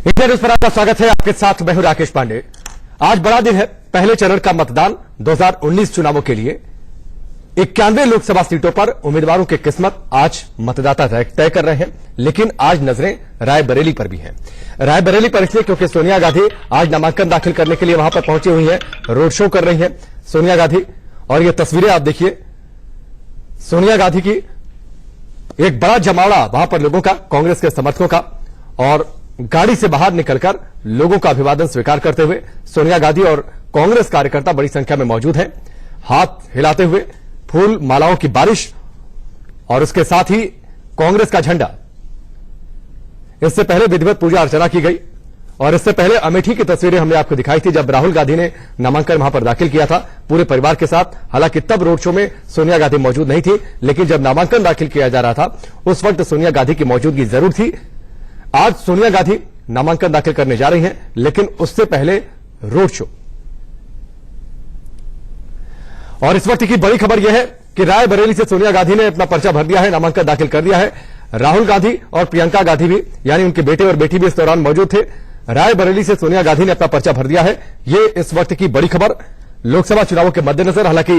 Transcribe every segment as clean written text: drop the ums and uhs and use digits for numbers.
India news पर आपका स्वागत है। आपके साथ मैं हूं राकेश पांडे। आज बड़ा दिन है। पहले चरण का मतदान 2019 चुनावों के लिए 91 लोकसभा सीटों पर उम्मीदवारों की किस्मत आज मतदाता तय कर रहे हैं। लेकिन आज नजरें रायबरेली पर भी हैं। रायबरेली पर इसलिए क्योंकि सोनिया गांधी आज नामांकन दाखिल करने के लिए वहां पर पहुंची हुई हैं, रोड शो कर रही हैं सोनिया गांधी। और ये तस्वीरें आप देखिए, सोनिया गांधी की एक बड़ा जमावड़ा वहां पर लोगों का, कांग्रेस के समर्थकों का, और गाड़ी से बाहर निकलकर लोगों का अभिवादन स्वीकार करते हुए सोनिया गांधी और कांग्रेस कार्यकर्ता बड़ी संख्या में मौजूद हैं। हाथ हिलाते हुए फूल मालाओं की बारिश और उसके साथ ही कांग्रेस का झंडा। इससे पहले विधिवत पूजा अर्चना की गई और इससे पहले अमेठी की तस्वीरें हमने आपको दिखाई थी जब राहुल गांधी ने नामांकन वहां पर दाखिल किया था पूरे परिवार के साथ। हालांकि तब रोड शो में सोनिया गांधी मौजूद नहीं थी, लेकिन जब नामांकन दाखिल किया जा रहा था उस वक्त सोनिया गांधी की मौजूदगी जरूर थी। आज सोनिया गांधी नामांकन दाखिल करने जा रही हैं, लेकिन उससे पहले रोड शो। और इस वक्त की बड़ी खबर यह है कि रायबरेली से सोनिया गांधी ने अपना पर्चा भर दिया है, नामांकन दाखिल कर दिया है। राहुल गांधी और प्रियंका गांधी भी, यानी उनके बेटे और बेटी भी इस दौरान मौजूद थे। रायबरेली से सोनिया गांधी ने अपना पर्चा भर दिया है। ये इस वक्त की बड़ी खबर लोकसभा चुनावों के मद्देनजर। हालांकि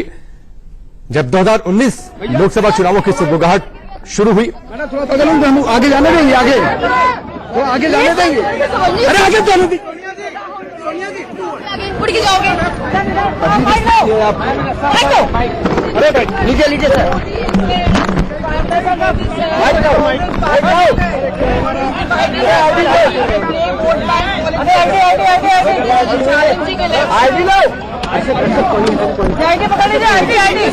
जब 2019 लोकसभा चुनावों की सुगबुगाहट शुरू हुई, हम आगे जाने देंगे, आगे जाने देंगे। अरे आगे जाने देंगे। उड़ के जाओगे। अरे भाई नीचे नीचे सर। आईडी पकड़ लीजिए, आईडी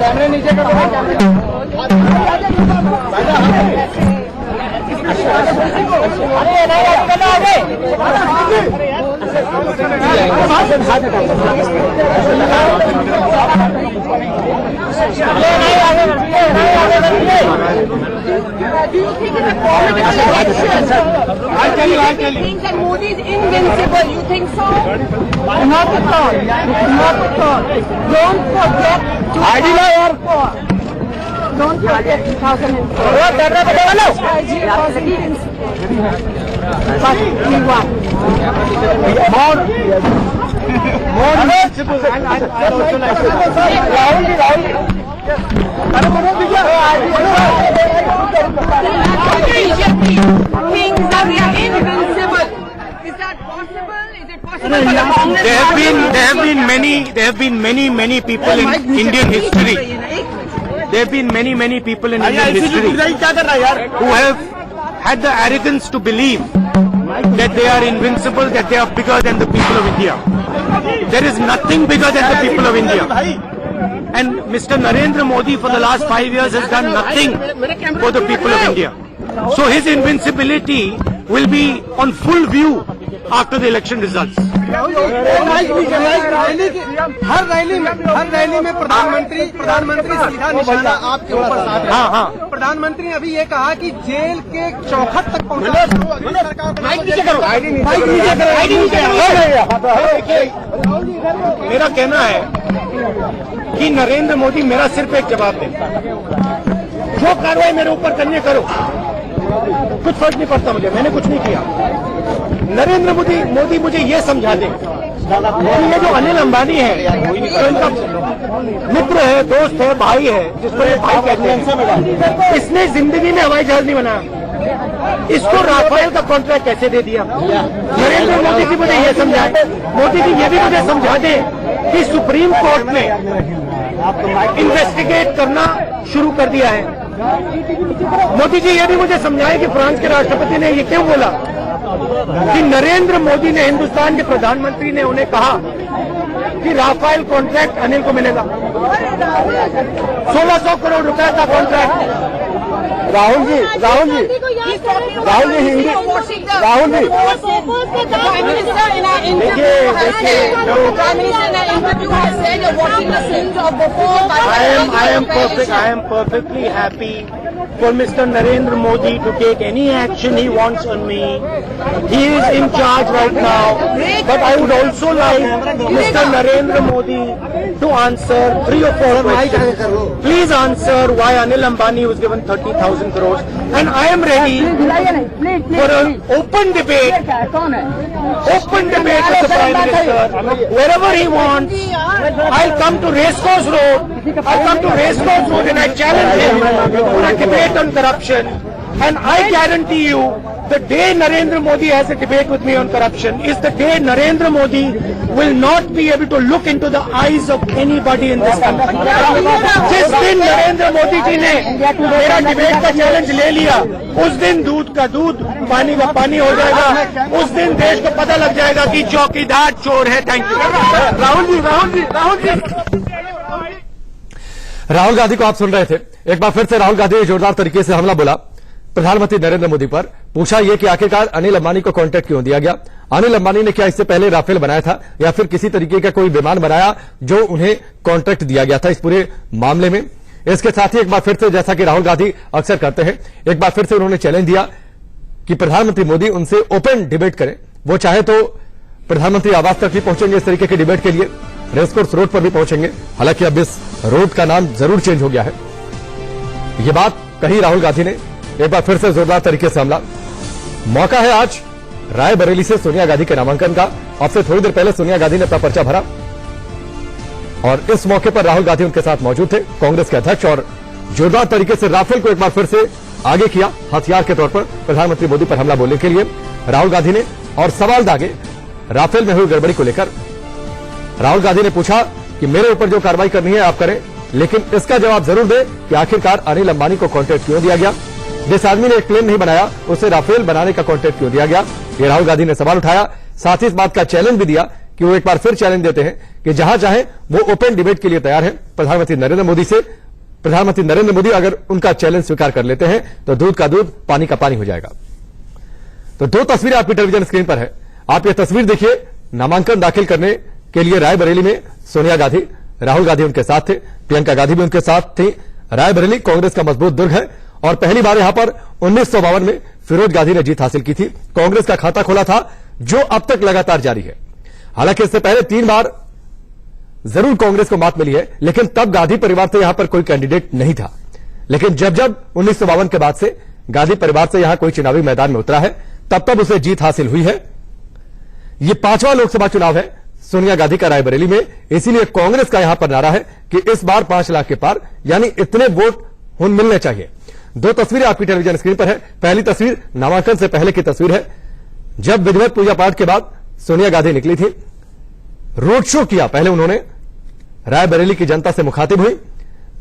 कैमरे नीचे करो। Do you think it's a political election? Do you think that Modi is invincible? You think so? Not at all. Not at all. Don't forget 2004. Don't forget 2004. IG was invincible. But he won. Things are invincible. Is that possible? Is it possible for the Congress? There have been many people in Indian history. There have been many people in Indian history who have had the arrogance to believe that they are invincible, that they are bigger than the people of India. There is nothing bigger than the people of India. And Mr. Narendra Modi for the last 5 years has done nothing for the people of India. So his invincibility will be on full view after the election results. Her rally में प्रधानमंत्री सीधा निशाना आपके ऊपर साध रहे हैं। हाँ। प्रधानमंत्री ने अभी ये कहा कि जेल के चौखट तक पहुंचा। मेरा कहना है कि नरेंद्र मोदी मेरा सिर्फ एक जवाब दे, जो कार्रवाई मेरे ऊपर करनी करो, कुछ फर्क नहीं पड़ता मुझे, मैंने कुछ नहीं किया। नरेंद्र मोदी मुझे ये समझा दे कि ये जो अनिल अंबानी है तो इनका मित्र है, दोस्त है, भाई है, जिसको ये भाई कहते हैं, इसने जिंदगी में हवाई जहाज नहीं बनाया, इसको राफेल का कॉन्ट्रैक्ट कैसे दे दिया? नरेंद्र मोदी जी मुझे ये समझाए, मोदी जी ये भी मुझे समझा दे कि सुप्रीम कोर्ट ने इन्वेस्टिगेट करना शुरू कर दिया है। मोदी जी ये भी मुझे समझाए कि फ्रांस के राष्ट्रपति ने ये क्यों बोला कि नरेंद्र मोदी ने, हिंदुस्तान के प्रधानमंत्री ने उन्हें कहा कि राफेल कॉन्ट्रैक्ट अनिल को मिलेगा। 1600 करोड़ रुपए का contract Rahul ji Hindi Rahul ji I am perfectly happy for Mr. Narendra Modi to take any action he wants on me. He is in charge right now. But I would also like Mr. Narendra Modi to answer 3 or 4 questions. Please answer why Anil Ambani was given 30,000 crores. And I am ready for an open debate with the Prime Minister. Wherever he wants, I'll come to Racecourse Road. And I challenge him for a debate on corruption. And I guarantee you, the day Narendra Modi has a debate with me on corruption is the day Narendra Modi will not be able to look into the eyes of anybody in this country. जिस दिन नरेंद्र मोदी जी ने मेरा debate का challenge ले लिया, उस दिन दूध का दूध, पानी का पानी हो जाएगा. उस दिन देश को पता लग जाएगा कि चौकीदार चोर है. Thank you. राहुल गांधी को आप सुन रहे थे. एक बार फिर से राहुल गांधी ने जोरदार तरीके से हमला बोला प्रधानमंत्री नरेंद्र मोदी पर. पूछा यह कि आखिरकार अनिल अंबानी को कॉन्ट्रैक्ट क्यों दिया गया. अनिल अंबानी ने क्या इससे पहले राफेल बनाया था या फिर किसी तरीके का कोई विमान बनाया जो उन्हें कॉन्ट्रैक्ट दिया गया था इस पूरे मामले में. इसके साथ ही एक बार फिर से, जैसा कि राहुल गांधी अक्सर करते हैं, एक बार फिर से उन्होंने चैलेंज दिया कि प्रधानमंत्री मोदी उनसे ओपन डिबेट करें. वो चाहे तो प्रधानमंत्री आवास तक भी पहुंचेंगे इस तरीके के डिबेट के लिए, रेसकोर्स रोड पर भी पहुंचेंगे. हालांकि अब इस रोड का नाम जरूर चेंज हो गया है. ये बात कही राहुल गांधी ने. एक बार फिर से जोरदार तरीके से हमला. मौका है आज रायबरेली से सोनिया गांधी के नामांकन का. अब से थोड़ी देर पहले सोनिया गांधी ने अपना पर्चा भरा और इस मौके पर राहुल गांधी उनके साथ मौजूद थे, कांग्रेस के अध्यक्ष, और जोरदार तरीके से राफेल को एक बार फिर से आगे किया हथियार के तौर पर प्रधानमंत्री मोदी पर हमला बोलने के लिए राहुल गांधी ने. और सवाल दागे राफेल में हुई गड़बड़ी को लेकर. राहुल गांधी ने पूछा कि मेरे ऊपर जो कार्रवाई करनी है आप करें, लेकिन इसका जवाब जरूर दें कि आखिरकार अनिल अंबानी को कॉन्ट्रैक्ट क्यों दिया गया. जिस आदमी ने एक प्लेन नहीं बनाया उसे राफेल बनाने का कॉन्ट्रैक्ट क्यों दिया गया, ये राहुल गांधी ने सवाल उठाया. साथ ही इस बात का चैलेंज भी दिया कि वो एक बार फिर चैलेंज देते हैं कि जहां चाहे वो ओपन डिबेट के लिए तैयार है प्रधानमंत्री नरेंद्र मोदी से. प्रधानमंत्री नरेंद्र मोदी अगर उनका चैलेंज स्वीकार कर लेते हैं तो दूध का दूध, पानी का पानी हो जाएगा. तो 2 तस्वीरें आपकी टेलीविजन स्क्रीन पर है. आप ये तस्वीर देखिए. नामांकन दाखिल करने के लिए रायबरेली में सोनिया गांधी, राहुल गांधी उनके साथ थे, प्रियंका गांधी भी उनके साथ थी. रायबरेली कांग्रेस का मजबूत दुर्ग है और पहली बार यहां पर 1952 में फिरोज गांधी ने जीत हासिल की थी. कांग्रेस का खाता खोला था जो अब तक लगातार जारी है. हालांकि इससे पहले 3 बार जरूर कांग्रेस को मात मिली है, लेकिन तब गांधी परिवार से यहां पर कोई कैंडिडेट नहीं था. लेकिन जब 1952 के बाद से गांधी परिवार से यहां कोई चुनावी मैदान में उतरा है, तब उसे जीत हासिल हुई है. यह 5वां लोकसभा चुनाव है सोनिया गांधी का रायबरेली में. इसीलिए कांग्रेस का यहां पर नारा है कि इस बार 5 लाख के पार, यानी इतने वोट मिलने चाहिए. 2 तस्वीरें आपकी टेलीविजन स्क्रीन पर है. पहली तस्वीर नामांकन से पहले की तस्वीर है, जब विधिवत पूजा पाठ के बाद सोनिया गांधी निकली थी. रोड शो किया पहले उन्होंने, रायबरेली की जनता से मुखातिब हुई,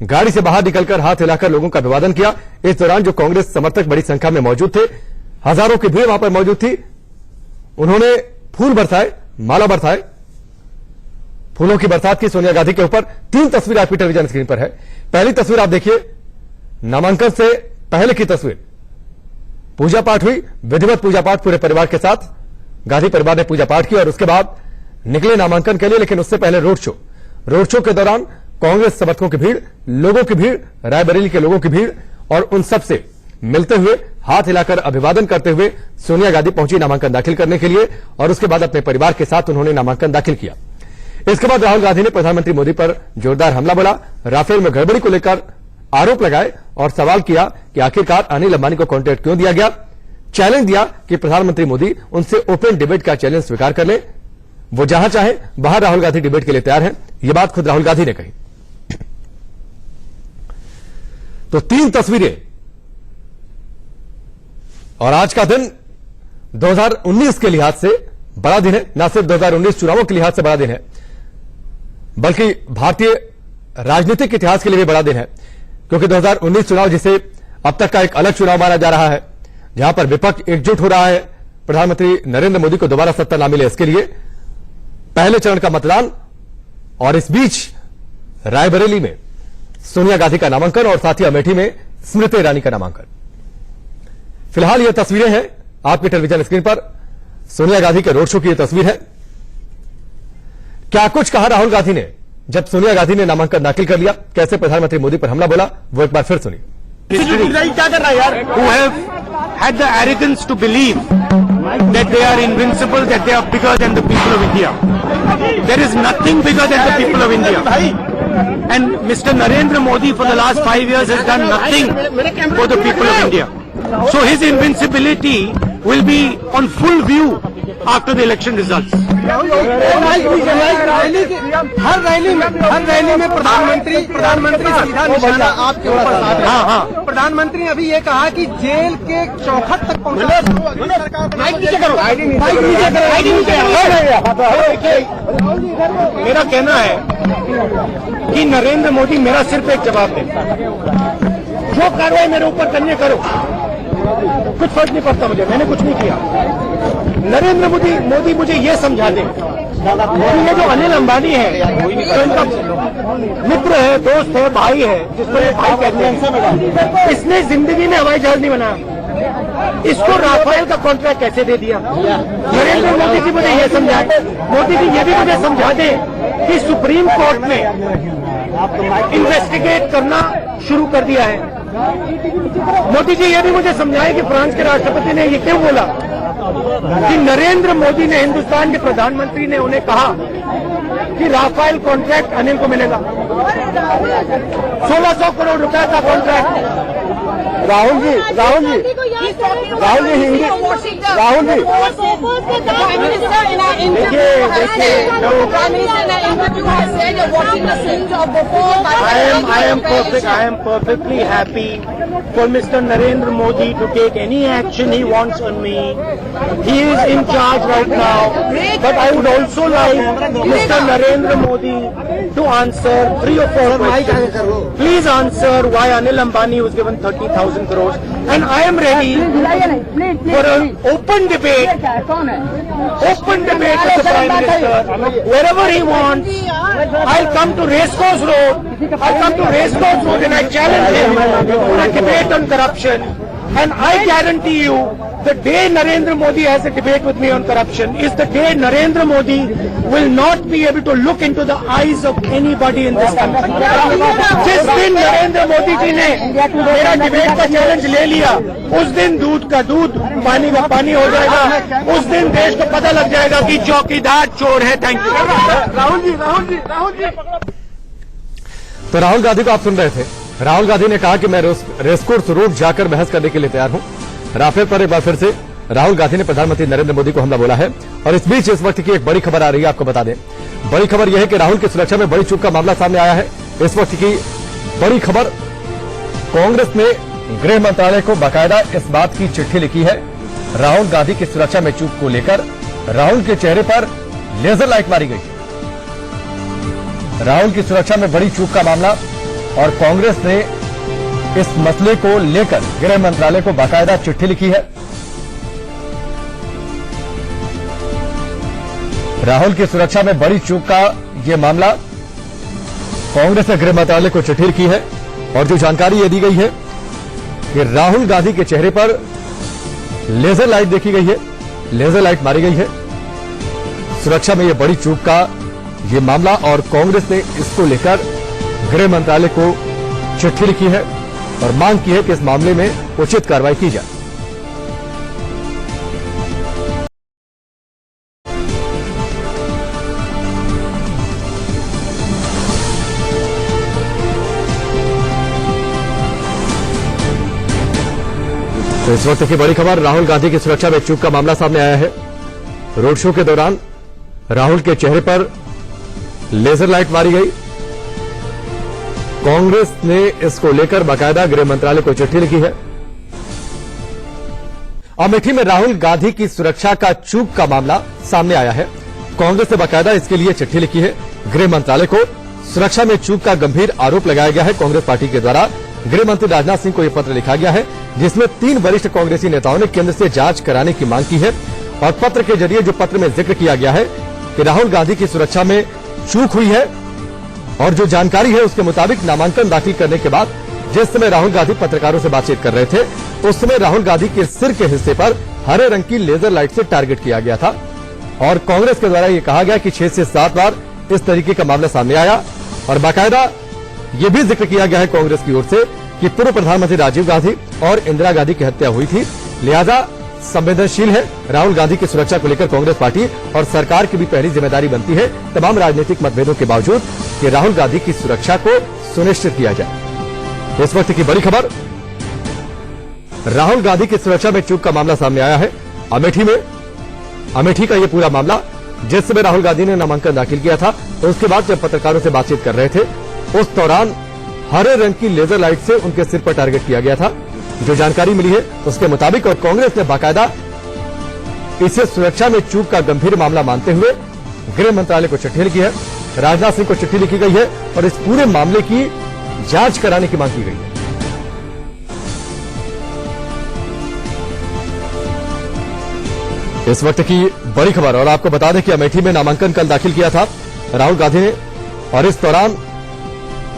गाड़ी से बाहर निकलकर हाथ हिलाकर लोगों का अभिवादन किया. इस दौरान जो कांग्रेस समर्थक बड़ी संख्या में मौजूद थे, हजारों की भीड़ वहां पर मौजूद थी. उन्होंने फूल बरसाए, माला बरसाए, फूलों की बरसात की सोनिया गांधी के ऊपर. 3 तस्वीर आपकी टेलीविजन स्क्रीन पर है. पहली तस्वीर आप देखिए, नामांकन से पहले की तस्वीर. पूजा पाठ हुई, विधिवत पूजा पाठ पूरे परिवार के साथ. गांधी परिवार ने पूजा पाठ किया और उसके बाद निकले नामांकन के लिए. लेकिन उससे पहले रोड शो के दौरान कांग्रेस समर्थकों की भीड़, लोगों की भीड़, रायबरेली के लोगों की भीड़, और उन सबसे मिलते हुए, हाथ हिलाकर अभिवादन करते हुए सोनिया गांधी पहुंची नामांकन दाखिल करने के लिए. और उसके बाद अपने परिवार के साथ उन्होंने नामांकन दाखिल किया. इसके बाद राहुल गांधी ने प्रधानमंत्री मोदी पर जोरदार हमला बोला, राफेल में गड़बड़ी को लेकर आरोप लगाए और सवाल किया कि आखिरकार अनिल अंबानी को कॉन्ट्रैक्ट क्यों दिया गया. चैलेंज दिया कि प्रधानमंत्री मोदी उनसे ओपन डिबेट का चैलेंज स्वीकार कर ले. वो जहां चाहे बाहर राहुल गांधी डिबेट के लिए तैयार हैं. यह बात खुद राहुल गांधी ने कही. तो 3 तस्वीरें. और आज का दिन 2019 के लिहाज से बड़ा दिन है. न सिर्फ 2019 चुनावों के लिहाज से बड़ा दिन है, बल्कि भारतीय राजनीतिक इतिहास के लिए भी बड़ा दिन है. क्योंकि 2019 चुनाव, जिसे अब तक का एक अलग चुनाव माना जा रहा है, जहां पर विपक्ष एकजुट हो रहा है प्रधानमंत्री नरेंद्र मोदी को दोबारा सत्ता न मिले इसके लिए, पहले चरण का मतदान, और इस बीच रायबरेली में सोनिया गांधी का नामांकन और साथ ही अमेठी में स्मृति ईरानी का नामांकन. फिलहाल ये तस्वीरें हैं आपके टेलीविजन स्क्रीन पर। सोनिया गांधी के रोड शो की यह तस्वीर है। क्या कुछ कहा राहुल गांधी ने जब सोनिया गांधी ने नामांकन दाखिल कर लिया, कैसे प्रधानमंत्री मोदी पर हमला बोला, वो एक बार फिर सुनिए। क्या कर रहा है यार? Who have had the arrogance to believe that they are invincible, that they are bigger than the people of India. There is nothing bigger than the people of India. And Mr. Narendra Modi for the last 5 years has done nothing for the people of India. So his invincibility will be on full view after the election results. Her rally में प्रधानमंत्री सीधा निशाना आपके ऊपर साध रहे हैं। हाँ। प्रधानमंत्री ने अभी ये कहा कि जेल के चौखट तक पहुंचा। मेरा कहना है कि नरेंद्र मोदी मेरा सिर्फ एक जवाब दे, जो कार्रवाई मेरे ऊपर करने करो, कुछ फर्क नहीं पड़ता मुझे, मैंने कुछ नहीं किया। नरेंद्र मोदी मुझे ये समझा दे कि ये जो अनिल अंबानी है, जो इनका मित्र है, दोस्त है, भाई है, जिसको ये भाई कहते हैं, इसने जिंदगी में हवाई जहाज नहीं बनाया। इसको राफेल का कॉन्ट्रैक्ट कैसे दे दिया? नरेंद्र मोदी जी मुझे ये समझा दे, मोदी जी ये भी मुझे समझा दे कि सुप्रीम कोर्ट ने इन्वेस्टिगेट करना शुरू कर दिया है। मोदी जी ये भी मुझे समझाए कि फ्रांस के राष्ट्रपति ने ये क्यों बोला कि नरेंद्र मोदी ने, हिंदुस्तान के प्रधानमंत्री ने उन्हें कहा कि राफेल कॉन्ट्रैक्ट अनिल को मिलेगा। 1600 करोड़ रुपए का contract. Rahul ji Hindi, Rahul ji I am perfectly happy for Mr. Narendra Modi to take any action he wants on me. He is in charge right now, but I would also like Mr. Narendra Modi to answer 3 or 4 questions. Please answer why Anil Ambani was given 30,000 crores, and I am ready for an open debate with the Prime Minister. Wherever he wants, I'll come to Racecourse Road. And I challenge him for a debate on corruption. And I guarantee you, the day Narendra Modi has a debate with me on corruption is the day Narendra Modi will not be able to look into the eyes of anybody in this country. जिस दिन नरेंद्र मोदी जी ने मेरा debate का challenge ले लिया, उस दिन दूध का दूध, पानी का पानी हो जाएगा। उस दिन देश को पता लग जाएगा कि चौकीदार चोर है। Thank you. राहुल जी। तो राहुल गांधी को आप सुन रहे थे। राहुल गांधी ने कहा कि मैं रेसकोर्स रोड जाकर बहस करने के लिए तैयार हूं। राफेल पर एक बार फिर से राहुल गांधी ने प्रधानमंत्री नरेंद्र मोदी को हमला बोला है। और इस बीच इस वक्त की एक बड़ी खबर आ रही है, आपको बता दें। बड़ी खबर यह है कि राहुल की सुरक्षा में बड़ी चूक का मामला सामने आया है। इस वक्त की बड़ी खबर, कांग्रेस ने गृह मंत्रालय को बाकायदा इस बात की चिट्ठी लिखी है। राहुल गांधी की सुरक्षा में चूक को लेकर राहुल के चेहरे पर लेजर लाइट मारी गई। राहुल की सुरक्षा में बड़ी चूक का मामला, और कांग्रेस ने इस मसले को लेकर गृह मंत्रालय को बाकायदा चिट्ठी लिखी है। राहुल की सुरक्षा में बड़ी चूक का यह मामला, कांग्रेस ने गृह मंत्रालय को चिट्ठी लिखी है। और जो जानकारी ये दी गई है कि राहुल गांधी के चेहरे पर लेजर लाइट देखी गई है, लेजर लाइट मारी गई है। सुरक्षा में यह बड़ी चूक का ये मामला, और कांग्रेस ने इसको लेकर गृह मंत्रालय को चिट्ठी लिखी है और मांग की है कि इस मामले में उचित कार्रवाई की जाए। तो इस वक्त की बड़ी खबर, राहुल गांधी की सुरक्षा में चूक का मामला सामने आया है। रोड शो के दौरान राहुल के चेहरे पर लेजर लाइट मारी गई। कांग्रेस ने इसको लेकर बाकायदा गृह मंत्रालय को चिट्ठी लिखी है। अमेठी में राहुल गांधी की सुरक्षा का चूक का मामला सामने आया है। कांग्रेस ने बाकायदा इसके लिए चिट्ठी लिखी है गृह मंत्रालय को। सुरक्षा में चूक का गंभीर आरोप लगाया गया है। कांग्रेस पार्टी के द्वारा गृह मंत्री राजनाथ सिंह को यह पत्र लिखा गया है, जिसमें 3 वरिष्ठ कांग्रेसी नेताओं ने केंद्र से जांच कराने की मांग की है। और पत्र के जरिए जो पत्र में जिक्र किया गया है कि राहुल गांधी की सुरक्षा में चूक हुई है, और जो जानकारी है उसके मुताबिक नामांकन दाखिल करने के बाद जिस समय राहुल गांधी पत्रकारों से बातचीत कर रहे थे उस समय राहुल गांधी के सिर के हिस्से पर हरे रंग की लेजर लाइट से टारगेट किया गया था और कांग्रेस के द्वारा यह कहा गया कि 6 से 7 बार इस तरीके का मामला सामने आया और बाकायदा ये भी जिक्र किया गया है कांग्रेस की ओर से कि पूर्व प्रधानमंत्री राजीव गांधी और इंदिरा गांधी की हत्या हुई थी, लिहाजा संवेदनशील है। राहुल गांधी की सुरक्षा को लेकर कांग्रेस पार्टी और सरकार की भी पहली जिम्मेदारी बनती है तमाम राजनीतिक मतभेदों के बावजूद कि राहुल गांधी की सुरक्षा को सुनिश्चित किया जाए। इस वक्त की बड़ी खबर, राहुल गांधी की सुरक्षा में चूक का मामला सामने आया है अमेठी में। अमेठी का यह पूरा मामला, जिस समय राहुल गांधी ने नामांकन दाखिल किया था तो उसके बाद जब पत्रकारों से बातचीत कर रहे थे उस दौरान हरे रंग की लेजर लाइट से उनके सिर पर टारगेट किया गया था। जो जानकारी मिली है उसके मुताबिक और कांग्रेस ने बाकायदा इसे सुरक्षा में चूक का गंभीर मामला मानते हुए गृह मंत्रालय को चिट्ठी लिखी है। राजनाथ सिंह को चिट्ठी लिखी गई है और इस पूरे मामले की जांच कराने की मांग की गई है। इस वक्त की बड़ी खबर, और आपको बता दें कि अमेठी में नामांकन कल दाखिल किया था राहुल गांधी ने और इस दौरान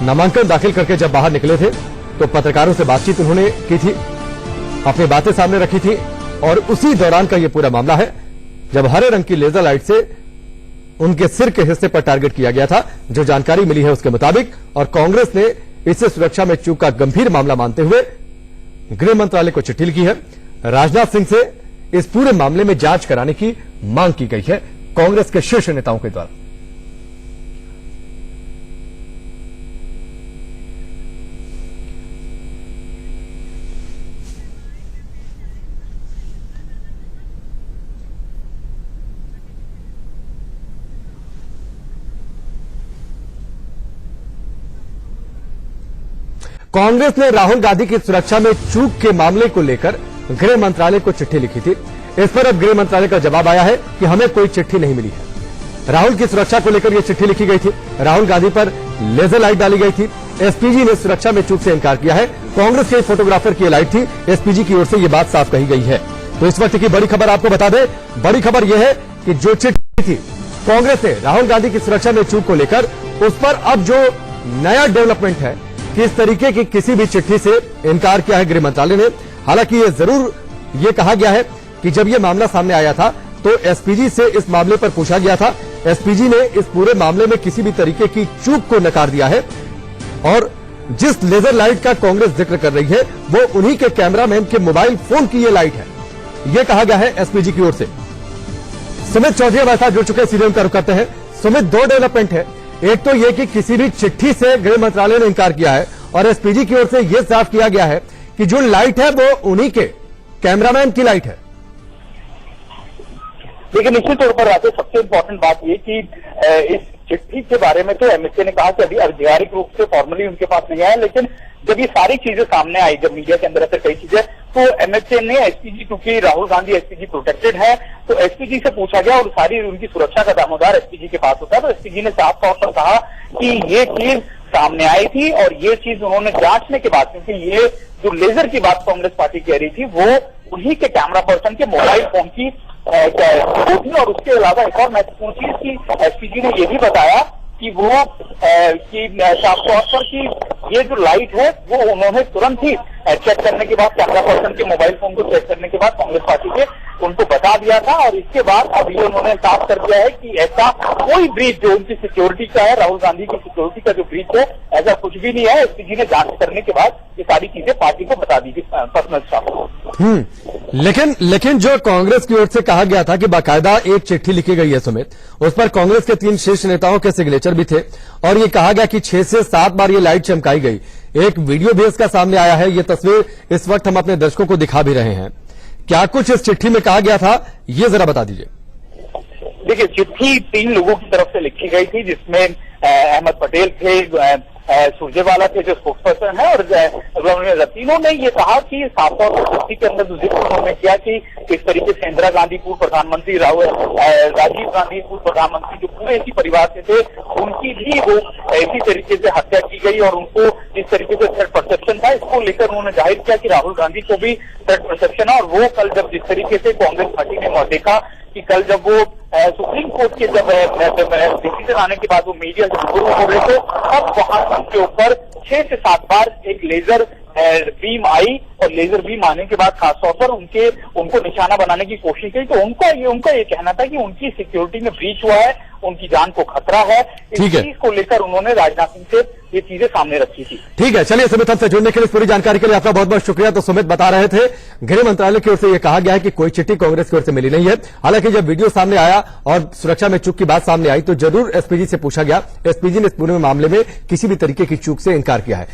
नामांकन दाखिल करके जब बाहर निकले थे तो पत्रकारों से बातचीत उन्होंने की थी, अपनी बातें सामने रखी थी और उसी दौरान का यह पूरा मामला है जब हरे रंग की लेजर लाइट से उनके सिर के हिस्से पर टारगेट किया गया था। जो जानकारी मिली है उसके मुताबिक और कांग्रेस ने इसे सुरक्षा में चूक का गंभीर मामला मानते हुए गृह मंत्रालय को चिट्ठी लिखी है। राजनाथ सिंह से इस पूरे मामले में जांच कराने की मांग की गई है कांग्रेस के शीर्ष नेताओं के द्वारा। कांग्रेस ने राहुल गांधी की सुरक्षा में चूक के मामले को लेकर गृह मंत्रालय को चिट्ठी लिखी थी। इस पर अब गृह मंत्रालय का जवाब आया है कि हमें कोई चिट्ठी नहीं मिली है। राहुल की सुरक्षा को लेकर यह चिट्ठी लिखी गई थी, राहुल गांधी पर लेजर लाइट डाली गई थी। एसपीजी ने सुरक्षा में चूक से इनकार किया है। कांग्रेस के फोटोग्राफर की लाइट थी, एसपीजी की ओर से यह बात साफ कही गई है। तो इस वक्त की बड़ी खबर आपको बता दें, बड़ी खबर यह है कि जो चिट्ठी थी कांग्रेस ने राहुल गांधी की सुरक्षा में चूक को लेकर, उस पर अब जो नया डेवलपमेंट है कि इस तरीके की किसी भी चिट्ठी से इनकार किया है गृह मंत्रालय ने। हालांकि ये जरूर ये कहा गया है कि जब ये मामला सामने आया था तो एसपीजी से इस मामले पर पूछा गया था। एसपीजी ने इस पूरे मामले में किसी भी तरीके की चूक को नकार दिया है और जिस लेजर लाइट का कांग्रेस जिक्र कर रही है वो उन्हीं के कैमरामैन के मोबाइल फोन की ये लाइट है, ये कहा गया है एसपीजी की ओर से। सुमित चौधरी हमारे साथ जुड़ चुके, सीरियल का रुख करते हैं। सुमित, दो डेवलपमेंट है, एक तो यह कि किसी भी चिट्ठी से गृह मंत्रालय ने इनकार किया है और एसपीजी की ओर से यह साफ किया गया है कि जो लाइट है वो उन्हीं के कैमरामैन की लाइट है। देखिए, निश्चित तौर पर राकेश, सबसे इम्पोर्टेंट बात ये कि इस चिट्ठी के बारे में तो एमएसए ने कहा कि अभी आधिकारिक रूप से फॉर्मली उनके पास नहीं आया, लेकिन जब ये सारी चीजें सामने आई, जब मीडिया के अंदर ऐसे कई चीजें, तो एमएसए ने एसपीजी, क्योंकि राहुल गांधी एसपीजी प्रोटेक्टेड है, तो एसपीजी से पूछा गया और सारी उनकी सुरक्षा का दामोदार एसपीजी के पास होता है। तो एसपीजी ने साफ तौर पर कहा कि ये चीज सामने आई थी और ये चीज उन्होंने जांचने के बाद, क्योंकि ये जो लेजर की बात कांग्रेस पार्टी कह रही थी वो उन्हीं के कैमरा पर्सन के मोबाइल फोन की थी। और उसके अलावा एक और महत्वपूर्ण चीज की एसपीजी ने ये भी बताया कि वो साफ तौर पर कि ये जो लाइट है वो उन्होंने तुरंत ही चेक करने के बाद, कैमरा पर्सन के मोबाइल फोन को चेक करने के बाद कांग्रेस पार्टी के उनको बता दिया था। और इसके बाद अब ये उन्होंने साफ कर दिया है कि ऐसा कोई ब्रीच जो उनकी सिक्योरिटी का है, राहुल गांधी की सिक्योरिटी का जो ब्रीच है, ऐसा कुछ भी नहीं है। एसपीजी ने जांच करने के बाद ये सारी चीजें पार्टी को बता दी थी, पर्सनल स्टाफ को। लेकिन जो कांग्रेस की ओर से कहा गया था कि बाकायदा एक चिट्ठी लिखी गई है सुमित, उस पर कांग्रेस के 3 शीर्ष नेताओं के सिग्नेचर भी थे और ये कहा गया कि 6 से 7 बार ये लाइट चमकाई गई। एक वीडियो भी इसका सामने आया है, ये तस्वीर इस वक्त हम अपने दर्शकों को दिखा भी रहे हैं। क्या कुछ इस चिट्ठी में कहा गया था, ये जरा बता दीजिए। देखिए, चिट्ठी 3 लोगों की तरफ से लिखी गई थी, जिसमें अहमद पटेल थे, सुरजेवाला थे जो स्पोक्स पर्सन है, और तीनों ने ये कहा कि साफ तौर पर चिट्ठी के अंदर जिक्र उन्होंने किया कि किस तरीके से इंदिरा गांधी पूर्व प्रधानमंत्री, राजीव गांधी पूर्व प्रधानमंत्री जो पूरे इसी परिवार से थे, उनकी भी वो इसी तरीके से हत्या की गई और उनको जिस तरीके से थ्रेट परसेप्शन था, इसको लेकर उन्होंने जाहिर किया कि राहुल गांधी को भी थ्रेट परसेप्शन है। और वो कल जब जिस तरीके से कांग्रेस पार्टी ने देखा कि कल जब वो सुप्रीम कोर्ट के जब डिसीजन आने के बाद वो मीडिया से रूबरू हो रहे थे, तब वहां उनके ऊपर 6 से 7 बार एक लेजर बीम आई और लेजर बीम आने के बाद खासतौर पर उनको निशाना बनाने की कोशिश की। तो उनका ये कहना था कि उनकी सिक्योरिटी में ब्रीच हुआ है, उनकी जान को खतरा है। इस ठीक है। चीज को लेकर उन्होंने राजनाथ सिंह से ये चीजें सामने रखी थी। ठीक है, चलिए सुमित, हमसे जुड़ने के लिए, इस पूरी जानकारी के लिए आपका बहुत बहुत शुक्रिया। तो सुमित बता रहे थे, गृह मंत्रालय की ओर से यह कहा गया है कि कोई चिट्ठी कांग्रेस की ओर से मिली नहीं है। हालांकि जब वीडियो सामने आया और सुरक्षा में चूक की बात सामने आई तो जरूर एसपीजी से पूछा गया। एसपीजी ने इस पूरे मामले में किसी भी तरीके की चूक से इनकार किया है।